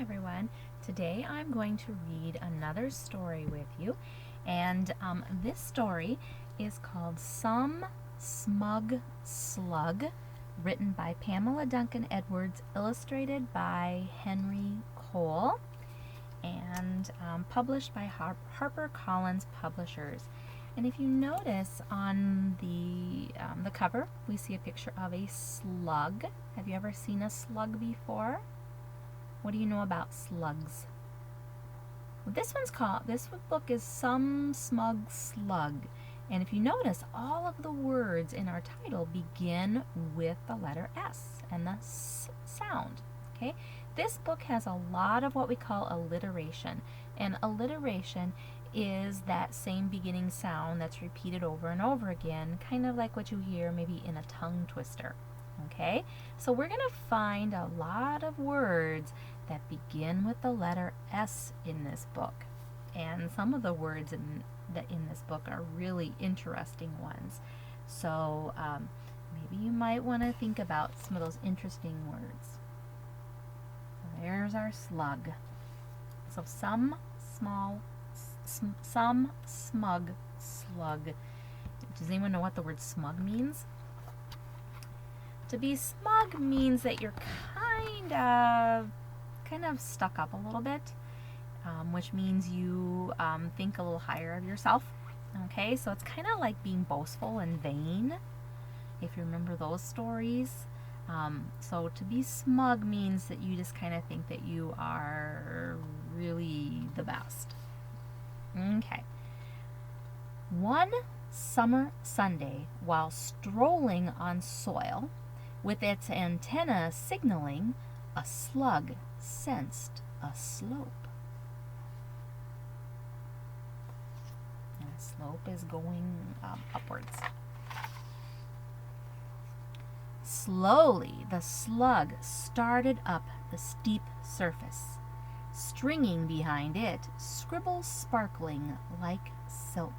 everyone. Today I'm going to read another story with you, and this story is called Some Smug Slug, written by Pamela Duncan Edwards, illustrated by Henry Cole, and published by HarperCollins Publishers. And if you notice on the cover, we see a picture of a slug. Have you ever seen a slug before? What do you know about slugs? Well, this book is Some Smug Slug. And if you notice, all of the words in our title begin with the letter S and the S sound. Okay? This book has a lot of what we call alliteration. And alliteration is that same beginning sound that's repeated over and over again, kind of like what you hear maybe in a tongue twister. Okay, so we're going to find a lot of words that begin with the letter S in this book. And some of the words in this book are really interesting ones. So maybe you might want to think about some of those interesting words. There's our slug. So some smug slug. Does anyone know what the word smug means? To be smug means that you're kind of stuck up a little bit, which means you think a little higher of yourself. Okay, so it's kind of like being boastful and vain, if you remember those stories. So to be smug means that you just kind of think that you are really the best. Okay. One summer Sunday, while strolling on soil, with its antenna signaling, a slug sensed a slope. And the slope is going upwards. Slowly, the slug started up the steep surface, stringing behind it scribbles sparkling like silk.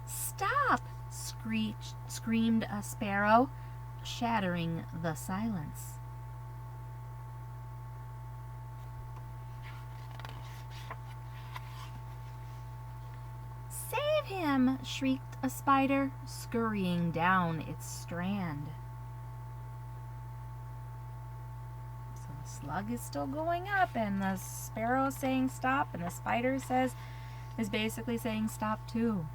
"Stop!" screamed a sparrow, shattering the silence. "Save him!" shrieked a spider, scurrying down its strand. So the slug is still going up, and the sparrow is saying stop, and the spider is basically saying stop too.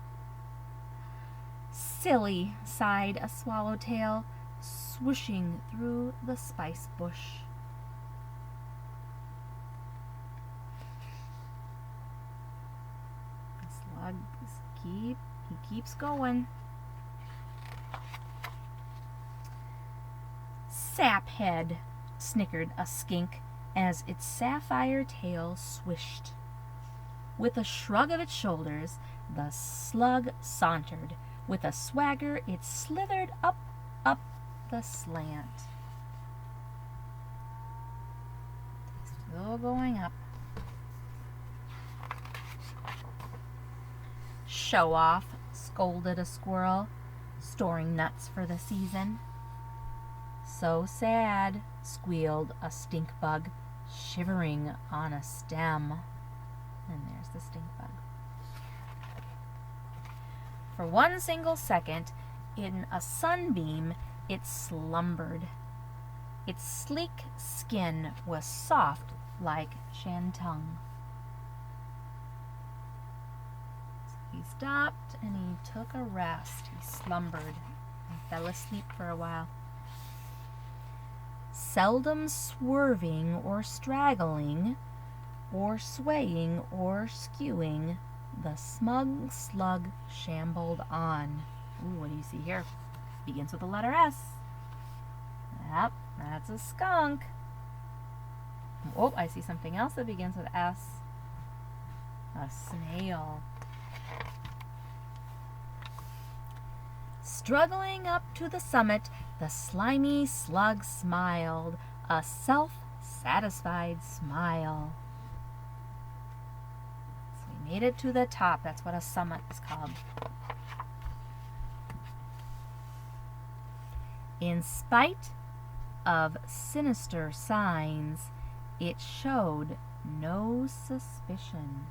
"Silly," sighed a swallowtail, swooshing through the spice bush. The slug keeps going. "Saphead," snickered a skink as its sapphire tail swished. With a shrug of its shoulders, the slug sauntered. With a swagger, it slithered up the slant. Still going up. "Show off," scolded a squirrel, storing nuts for the season. "So sad," squealed a stink bug, shivering on a stem. And there's the stink bug. For one single second, in a sunbeam, it slumbered. Its sleek skin was soft like shantung. So he stopped and he took a rest. He slumbered and fell asleep for a while. Seldom swerving or straggling, or swaying or skewing, the smug slug shambled on. Ooh, what do you see here? Begins with the letter S. Yep, that's a skunk. Oh, I see something else that begins with S. A snail. Struggling up to the summit, the slimy slug smiled, a self-satisfied smile. Made it to the top. That's what a summit is called. In spite of sinister signs, it showed no suspicion.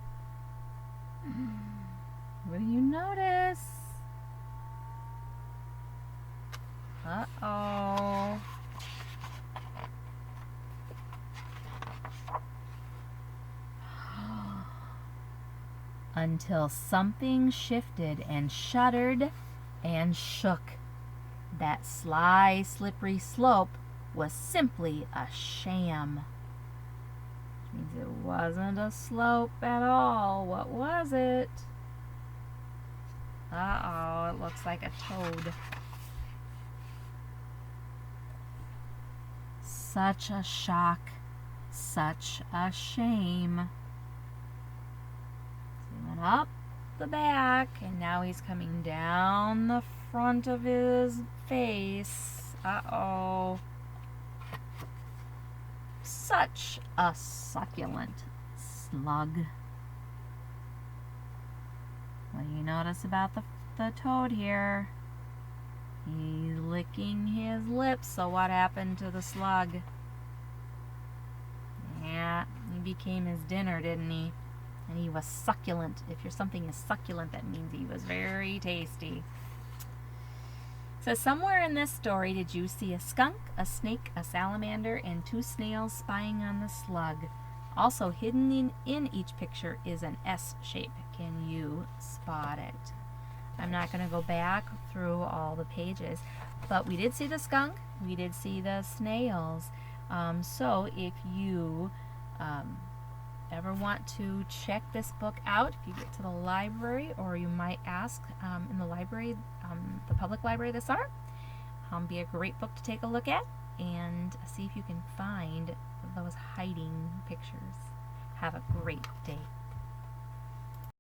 What do you notice? Uh-oh. Until something shifted and shuddered and shook. That sly, slippery slope was simply a sham. Which means it wasn't a slope at all. What was it? Uh-oh, it looks like a toad. Such a shock. Such a shame. He went up the back, and now he's coming down the front of his face. Uh-oh. Such a succulent slug. What do you notice about the toad here? He's licking his lips, so what happened to the slug? Yeah, he became his dinner, didn't he? And he was succulent. If something is succulent, that means he was very tasty. So somewhere in this story, did you see a skunk, a snake, a salamander, and 2 snails spying on the slug? Also hidden in each picture is an S shape. Can you spot it? I'm not going to go back through all the pages, but we did see the skunk, we did see the snails. So if you ever want to check this book out, if you get to the library, or you might ask in the library, the public library this summer, be a great book to take a look at and see if you can find those hiding pictures. Have a great day.